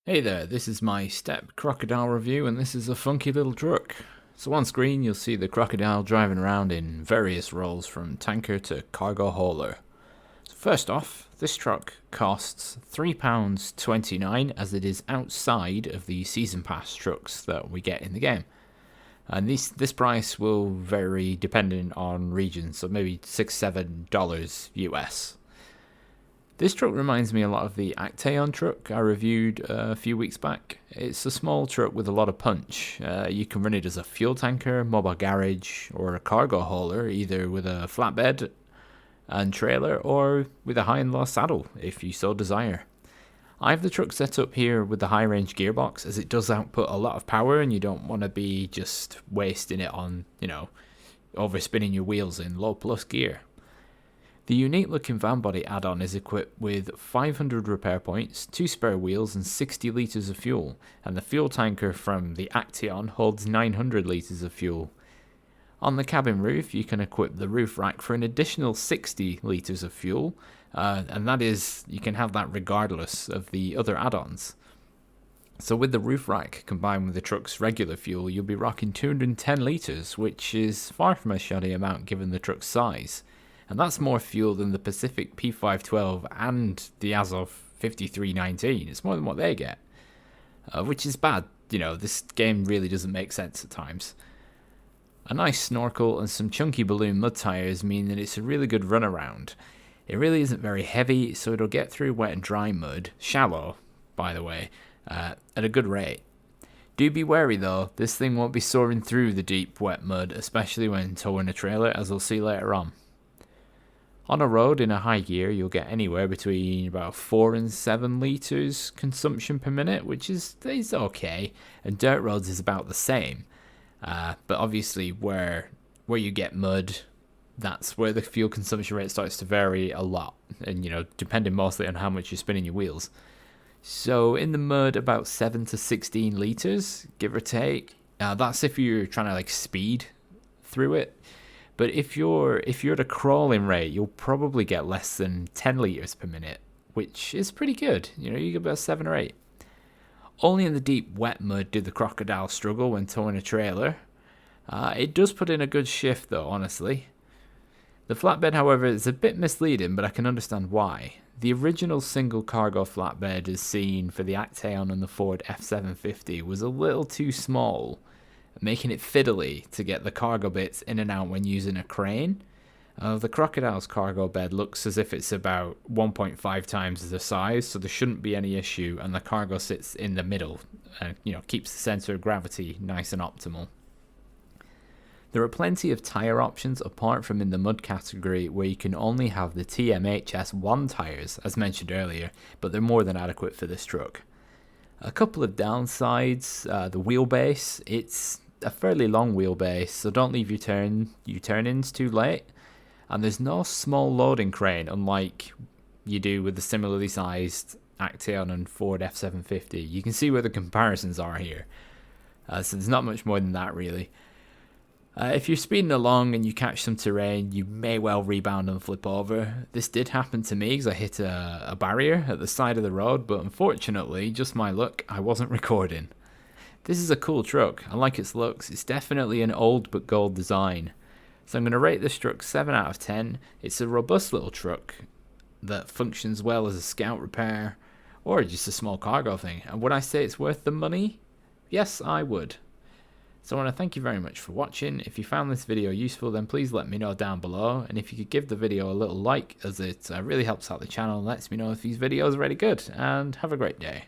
Hey there, this is my step Crocodile review, and this is a funky little truck. So on screen you'll see the Crocodile driving around in various roles from tanker to cargo hauler. So first off, this truck costs £3.29 as it is outside of the season pass trucks that we get in the game. And this price will vary depending on region, so maybe $6-7 US. This truck reminds me a lot of the Addons truck I reviewed a few weeks back. It's a small truck with a lot of punch. You can run it as a fuel tanker, mobile garage, or a cargo hauler, either with a flatbed and trailer or with a high and low saddle if you so desire. I have the truck set up here with the high range gearbox as it does output a lot of power and you don't want to be just wasting it on, overspinning your wheels in low plus gear. The unique looking van body add-on is equipped with 500 repair points, 2 spare wheels and 60 litres of fuel, and the fuel tanker from the Addon holds 900 litres of fuel. On the cabin roof you can equip the roof rack for an additional 60 litres of fuel, and that is, you can have that regardless of the other add-ons. So with the roof rack combined with the truck's regular fuel, you'll be rocking 210 litres, which is far from a shoddy amount given the truck's size. And that's more fuel than the Pacific P512 and the Azov 5319. It's more than what they get, which is bad. This game really doesn't make sense at times. A nice snorkel and some chunky balloon mud tires mean that it's a really good run around. It really isn't very heavy, so it'll get through wet and dry mud, shallow, by the way, at a good rate. Do be wary though, this thing won't be soaring through the deep wet mud, especially when towing a trailer, as we'll see later on. On a road in a high gear, you'll get anywhere between about 4 and 7 litres consumption per minute, which is okay, and dirt roads is about the same. But obviously where you get mud, that's where the fuel consumption rate starts to vary a lot, and depending mostly on how much you're spinning your wheels. So in the mud, about 7 to 16 litres, give or take. That's if you're trying to speed through it. But if you're at a crawling rate, you'll probably get less than 10 litres per minute, which is pretty good. You get about 7 or 8. Only in the deep wet mud did the Crocodile struggle when towing a trailer. It does put in a good shift though, honestly. The flatbed, however, is a bit misleading, but I can understand why. The original single cargo flatbed as seen for the Addon and the Ford F750 was a little too small, making it fiddly to get the cargo bits in and out when using a crane. The Crocodile's cargo bed looks as if it's about 1.5 times the size, so there shouldn't be any issue, and the cargo sits in the middle and keeps the center of gravity nice and optimal. There are plenty of tyre options apart from in the mud category where you can only have the TMHS1 tyres as mentioned earlier, but they're more than adequate for this truck. A couple of downsides, the wheelbase, it's a fairly long wheelbase, so don't leave your turn-ins too late. And there's no small loading crane, unlike you do with the similarly sized Addon and Ford F750. You can see where the comparisons are here. So there's not much more than that, really. If you're speeding along and you catch some terrain, you may well rebound and flip over. This did happen to me because I hit a barrier at the side of the road, but unfortunately, just my luck, I wasn't recording. This is a cool truck. I like its looks. It's definitely an old but gold design. So I'm going to rate this truck 7 out of 10. It's a robust little truck that functions well as a scout repair or just a small cargo thing. And would I say it's worth the money? Yes, I would. So I want to thank you very much for watching. If you found this video useful, then please let me know down below. And if you could give the video a little like, as it really helps out the channel and lets me know if these videos are really good. And have a great day.